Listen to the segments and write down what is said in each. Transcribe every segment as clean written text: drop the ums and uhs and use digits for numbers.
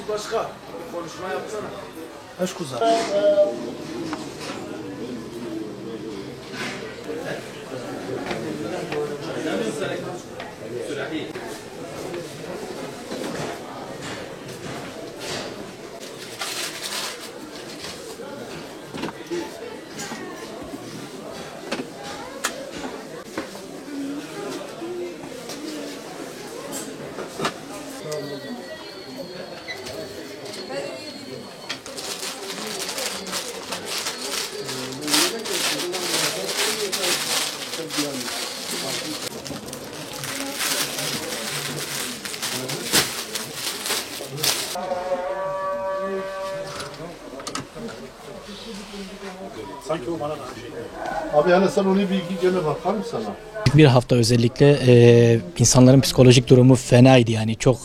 Başka konuşma yapsana. Aşk uzak. Sanki o bana abi yani sen onu bir iki gene bakar mısın sana? Bir hafta özellikle insanların psikolojik durumu fenaydı, yani çok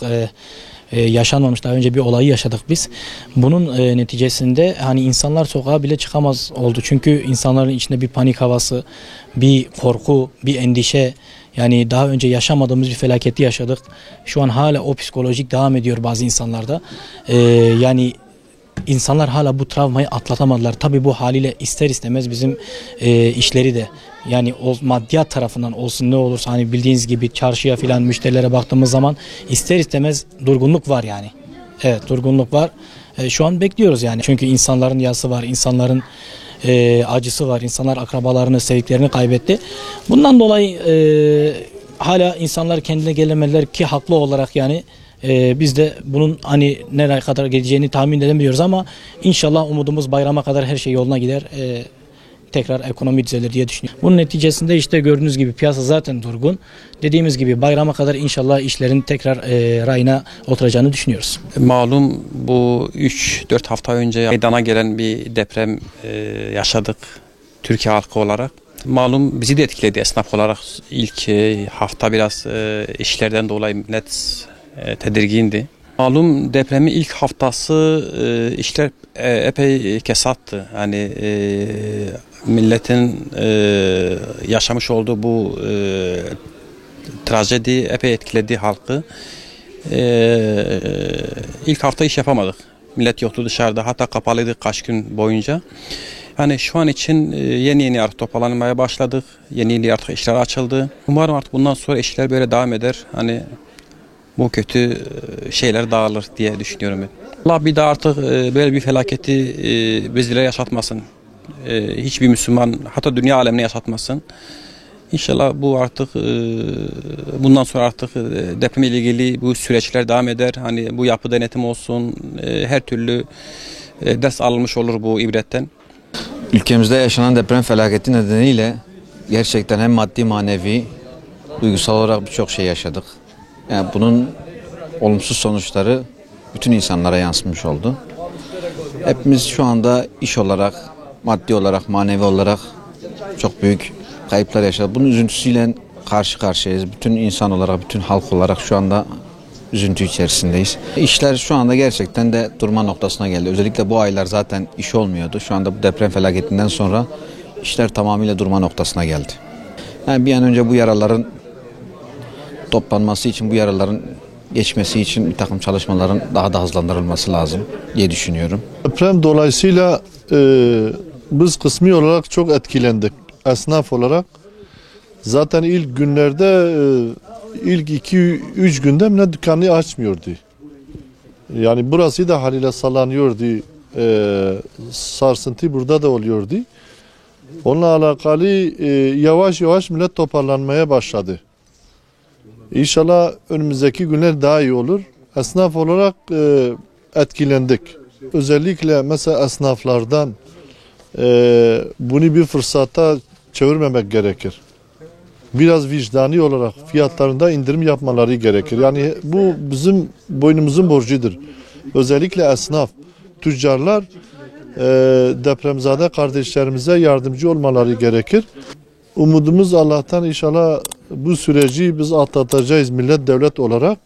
yaşanmamış, daha önce bir olayı yaşadık biz. Bunun neticesinde hani insanlar sokağa bile çıkamaz oldu. Çünkü insanların içinde bir panik havası, bir korku, bir endişe, yani daha önce yaşamadığımız bir felaketi yaşadık. Şu an hala o psikolojik devam ediyor bazı insanlarda. Yani İnsanlar hala bu travmayı atlatamadılar. Tabii bu haliyle ister istemez bizim işleri de, yani o maddiyat tarafından olsun ne olursa, hani bildiğiniz gibi çarşıya filan müşterilere baktığımız zaman ister istemez durgunluk var yani. Evet, durgunluk var. Şu an bekliyoruz yani. Çünkü insanların yası var, insanların acısı var. İnsanlar akrabalarını, sevdiklerini kaybetti. Bundan dolayı hala insanlar kendine gelemediler ki haklı olarak yani. Biz de bunun hani nereye kadar geleceğini tahmin edemiyoruz ama inşallah umudumuz bayrama kadar her şey yoluna gider. Tekrar ekonomi düzelir diye düşünüyorum. Bunun neticesinde işte gördüğünüz gibi piyasa zaten durgun. Dediğimiz gibi bayrama kadar inşallah işlerin tekrar rayına oturacağını düşünüyoruz. Malum bu 3-4 hafta önce meydana gelen bir deprem yaşadık Türkiye halkı olarak. Malum bizi de etkiledi esnaf olarak. İlk hafta biraz işlerden dolayı millet tedirgindi. Malum depremin ilk haftası işler epey kesattı. Yani milletin yaşamış olduğu bu trajedi epey etkiledi halkı. İlk hafta iş yapamadık. Millet yoktu dışarıda, hatta kapalıydı kaç gün boyunca. Yani şu an için yeni artık toparlanmaya başladık. Yeni artık işler açıldı. Umarım artık bundan sonra işler böyle devam eder. Hani bu kötü şeyler dağılır diye düşünüyorum ben. Allah bir daha artık böyle bir felaketi bizlere yaşatmasın. Hiçbir Müslüman, hatta dünya alemine yaşatmasın. İnşallah bu artık bundan sonra artık depremle ilgili bu süreçler devam eder. Hani bu yapı denetim olsun, her türlü ders alınmış olur bu ibretten. Ülkemizde yaşanan deprem felaketi nedeniyle gerçekten hem maddi manevi, duygusal olarak birçok şey yaşadık. Yani bunun olumsuz sonuçları bütün insanlara yansımış oldu. Hepimiz şu anda iş olarak, maddi olarak, manevi olarak çok büyük kayıplar yaşadık. Bunun üzüntüsüyle karşı karşıyayız. Bütün insan olarak, bütün halk olarak şu anda üzüntü içerisindeyiz. İşler şu anda gerçekten de durma noktasına geldi. Özellikle bu aylar zaten iş olmuyordu. Şu anda bu deprem felaketinden sonra işler tamamıyla durma noktasına geldi. Yani bir an önce bu yaraların toplanması için, bu yaraların geçmesi için bir takım çalışmaların daha da hızlandırılması lazım diye düşünüyorum. Deprem dolayısıyla biz kısmi olarak çok etkilendik. Esnaf olarak zaten ilk günlerde ilk 2-3 günde millet dükkanı açmıyordu. Yani burası da haliyle sallanıyordu. Sarsıntı burada da oluyordu. Onunla alakalı yavaş yavaş millet toparlanmaya başladı. İnşallah önümüzdeki günler daha iyi olur. Esnaf olarak etkilendik. Özellikle mesela esnaflardan bunu bir fırsata çevirmemek gerekir. Biraz vicdani olarak fiyatlarında indirim yapmaları gerekir. Yani bu bizim boynumuzun borcudur. Özellikle esnaf, tüccarlar depremzade kardeşlerimize yardımcı olmaları gerekir. Umudumuz Allah'tan, inşallah bu süreci biz atlatacağız millet devlet olarak.